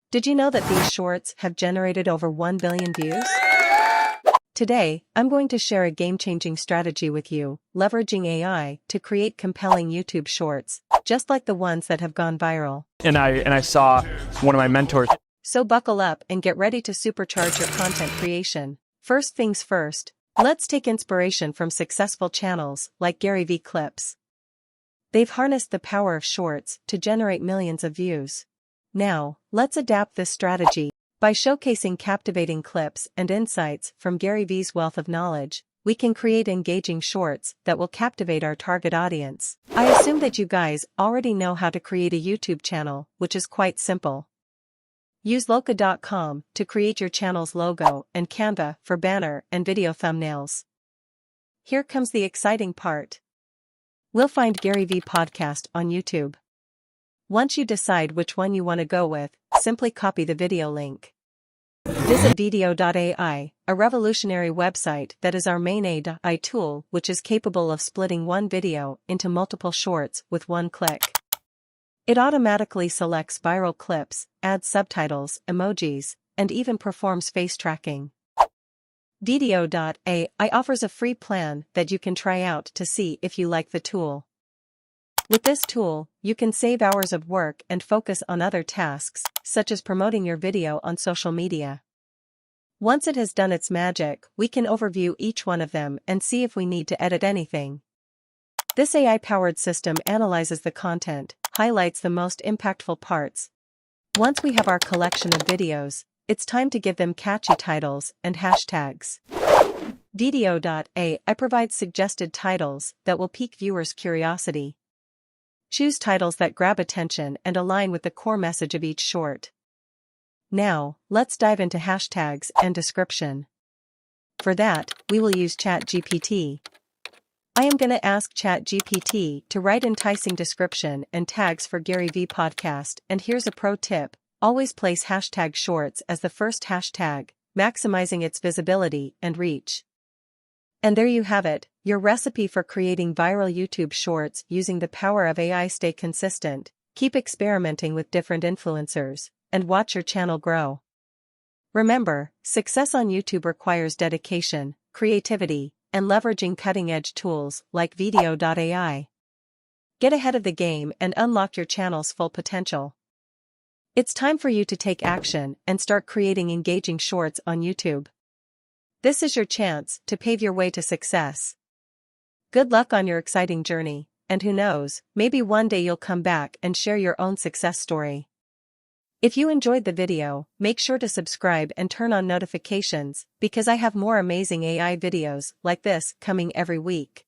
Did you know that these shorts have generated over 1 billion views? Today, I'm going to share a game-changing strategy with you, leveraging AI to create compelling YouTube shorts, just like the ones that have gone viral. And I saw one of my mentors. So buckle up and get ready to supercharge your content creation. First things first, let's take inspiration from successful channels like Gary Vee Clips. They've harnessed the power of shorts to generate millions of views. Now, let's adapt this strategy. By showcasing captivating clips and insights from Gary Vee's wealth of knowledge, we can create engaging shorts that will captivate our target audience. I assume that you guys already know how to create a YouTube channel, which is quite simple. Use loca.com to create your channel's logo and Canva for banner and video thumbnails. Here comes the exciting part. We'll find Gary Vee Podcast on YouTube. Once you decide which one you want to go with, simply copy the video link. Visit vidyo.ai, a revolutionary website that is our main AI tool, which is capable of splitting one video into multiple shorts with one click. It automatically selects viral clips, adds subtitles, emojis, and even performs face tracking. Vidyo.ai offers a free plan that you can try out to see if you like the tool. With this tool, you can save hours of work and focus on other tasks, such as promoting your video on social media. Once it has done its magic, we can overview each one of them and see if we need to edit anything. This AI-powered system analyzes the content, highlights the most impactful parts. Once we have our collection of videos, it's time to give them catchy titles and hashtags. Vidyo.ai provides suggested titles that will pique viewers' curiosity. Choose titles that grab attention and align with the core message of each short. Now, let's dive into hashtags and description. For that, we will use ChatGPT. I am going to ask ChatGPT to write enticing description and tags for Gary Vee Podcast, and here's a pro tip: always place hashtag shorts as the first hashtag, maximizing its visibility and reach. And there you have it, your recipe for creating viral YouTube shorts using the power of AI. Stay consistent, keep experimenting with different influencers, and watch your channel grow. Remember, success on YouTube requires dedication, creativity, and leveraging cutting-edge tools like vidyo.ai. Get ahead of the game and unlock your channel's full potential. It's time for you to take action and start creating engaging shorts on YouTube. This is your chance to pave your way to success. Good luck on your exciting journey, and who knows, maybe one day you'll come back and share your own success story. If you enjoyed the video, make sure to subscribe and turn on notifications, because I have more amazing AI videos like this coming every week.